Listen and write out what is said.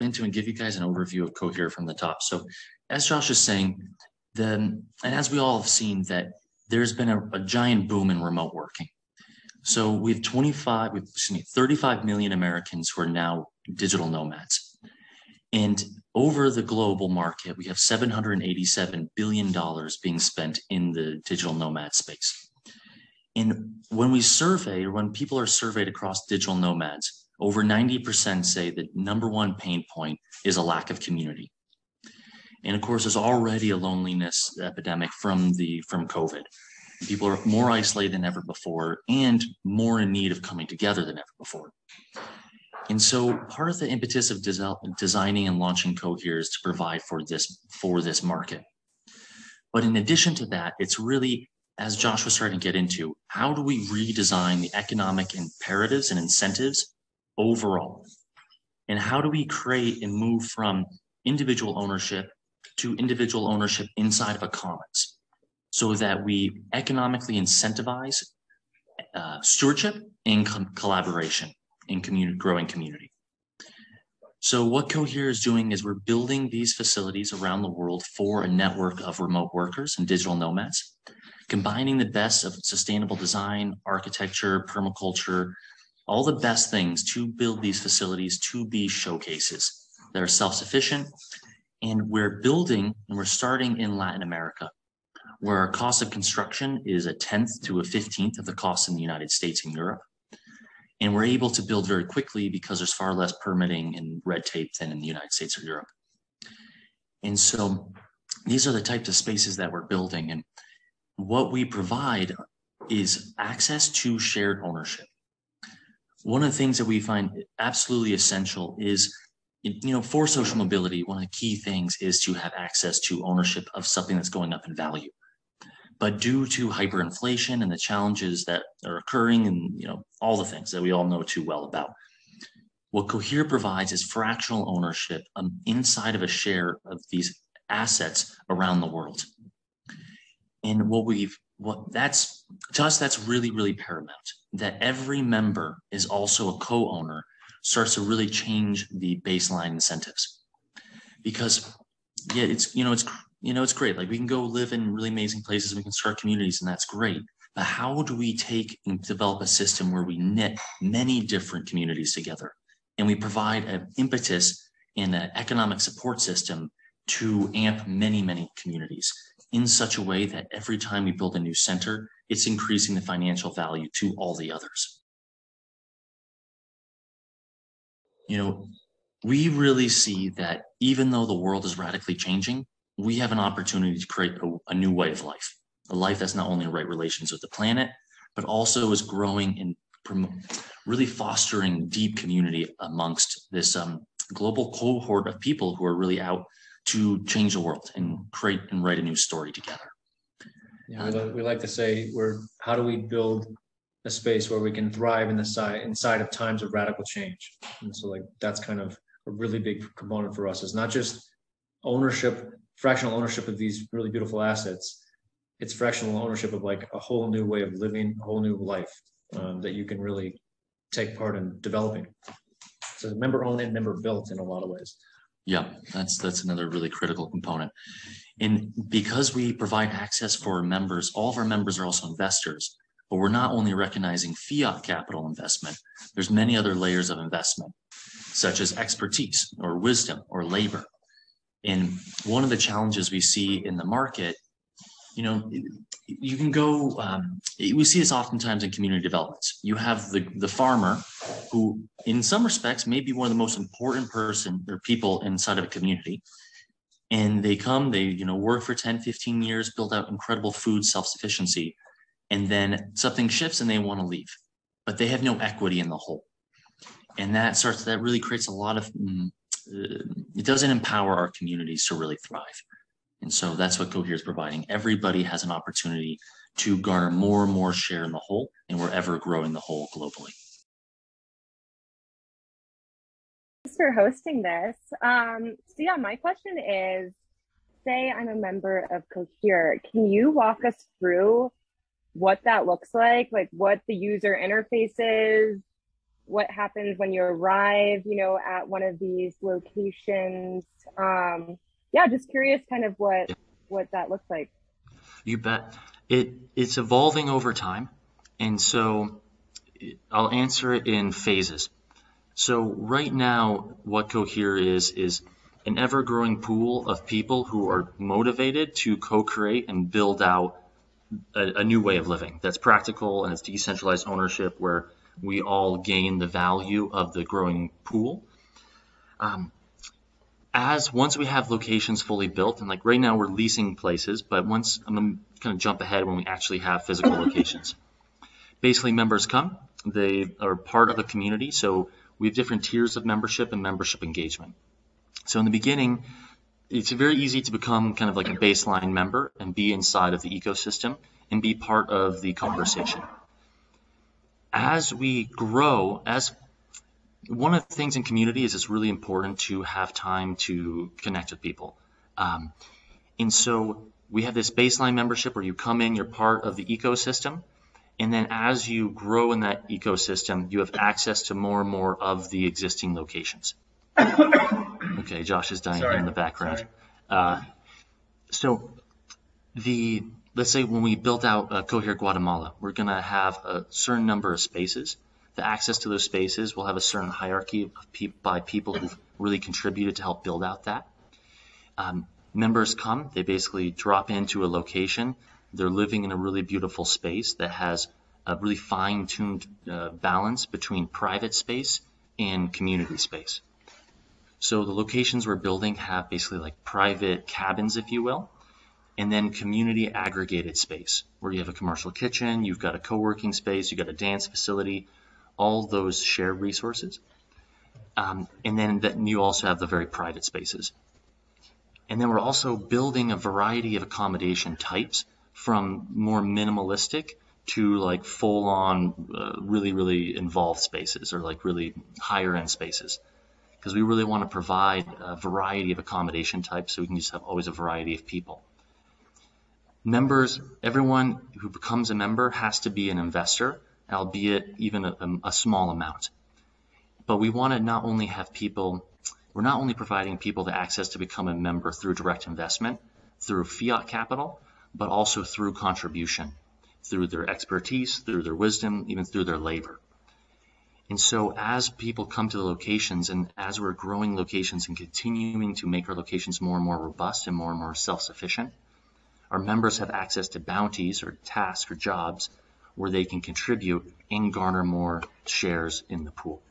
into and give you guys an overview of Cohere from the top. So as Josh is saying, and as we all have seen, that there's been a giant boom in remote working. So we have 35 million Americans who are now digital nomads. And over the global market, we have $787 billion being spent in the digital nomad space. And when we survey, or when people are surveyed across digital nomads, over 90% say the number one pain point is a lack of community. And of course, there's already a loneliness epidemic from COVID. People are more isolated than ever before and more in need of coming together than ever before. And so part of the impetus of designing and launching Cohere is to provide for this market. But in addition to that, it's really, as Josh was starting to get into, how do we redesign the economic imperatives and incentives overall? And how do we create and move from individual ownership to individual ownership inside of a commons, so that we economically incentivize stewardship and collaboration in growing community. So what Cohere is doing is we're building these facilities around the world for a network of remote workers and digital nomads, combining the best of sustainable design, architecture, permaculture, all the best things to build these facilities to be showcases that are self-sufficient. And we're building, and we're starting in Latin America, where our cost of construction is 1/10 to 1/15 of the cost in the United States and Europe. And we're able to build very quickly because there's far less permitting and red tape than in the United States or Europe. And so these are the types of spaces that we're building. And what we provide is access to shared ownership. One of the things that we find absolutely essential is, for social mobility, one of the key things is to have access to ownership of something that's going up in value. But due to hyperinflation and the challenges that are occurring and, all the things that we all know too well about, what Cohere provides is fractional ownership inside of a share of these assets around the world. And to us, that's really, really paramount, that every member is also a co-owner starts to really change the baseline incentives. Because it's great. Like, we can go live in really amazing places, we can start communities, and that's great. But how do we take and develop a system where we knit many different communities together, and we provide an impetus and an economic support system to amp many, many communities in such a way that every time we build a new center, it's increasing the financial value to all the others? We really see that even though the world is radically changing, we have an opportunity to create a new way of life, a life that's not only in right relations with the planet, but also is growing and really fostering deep community amongst this global cohort of people who are really out to change the world and create and write a new story together. Yeah, we like to say, how do we build a space where we can thrive inside of times of radical change? And so, that's kind of a really big component for us. It's not just fractional ownership of these really beautiful assets. It's fractional ownership of a whole new way of living, a whole new life that you can really take part in developing. So member owned and member built in a lot of ways. Yeah, that's another really critical component. And because we provide access for members, all of our members are also investors, but we're not only recognizing fiat capital investment, there's many other layers of investment, such as expertise or wisdom or labor. And one of the challenges we see in the market, you can go, we see this oftentimes in community developments. You have the farmer who, in some respects, may be one of the most important people inside of a community. And they come, they work for 10, 15 years, build out incredible food self-sufficiency, and then something shifts and they want to leave, but they have no equity in the whole. And that really creates a lot of, it doesn't empower our communities to really thrive. And so that's what Cohere is providing. Everybody has an opportunity to garner more and more share in the whole, and we're ever growing the whole globally. Thanks for hosting this. So yeah, my question is, say I'm a member of Cohere, can you walk us through what that looks like what the user interface is, what happens when you arrive, you know, at one of these locations. Yeah, just curious kind of what that looks like. You bet. It's evolving over time, and so I'll answer it in phases. So right now, what Cohere is an ever-growing pool of people who are motivated to co-create and build out a new way of living that's practical and it's decentralized ownership where we all gain the value of the growing pool. Once we have locations fully built, and like right now we're leasing places, but once I'm going to jump ahead when we actually have physical locations. Basically, members come, they are part of a community, so we have different tiers of membership and membership engagement. So in the beginning, it's very easy to become kind of like a baseline member and be inside of the ecosystem and be part of the conversation. As we grow, one of the things in community is it's really important to have time to connect with people. And so we have this baseline membership where you come in, you're part of the ecosystem, and then as you grow in that ecosystem, you have access to more and more of the existing locations. Okay, Josh is dying here in the background. So let's say when we built out Cohere Guatemala, we're going to have a certain number of spaces. The access to those spaces will have a certain hierarchy by people who've really contributed to help build out that. Members come, they basically drop into a location. They're living in a really beautiful space that has a really fine-tuned balance between private space and community space. So the locations we're building have basically like private cabins, if you will, and then community aggregated space where you have a commercial kitchen, you've got a co-working space, you've got a dance facility, all those shared resources. And then you also have the very private spaces. And then we're also building a variety of accommodation types from more minimalistic to like full-on, really, really involved spaces or like really higher-end spaces. Because we really want to provide a variety of accommodation types so we can just have always a variety of people. Members, everyone who becomes a member has to be an investor, albeit even a small amount. But we want to not only have people, we're not only providing people the access to become a member through direct investment, through fiat capital, but also through contribution, through their expertise, through their wisdom, even through their labor. And so as people come to the locations and as we're growing locations and continuing to make our locations more and more robust and more self-sufficient, our members have access to bounties or tasks or jobs where they can contribute and garner more shares in the pool.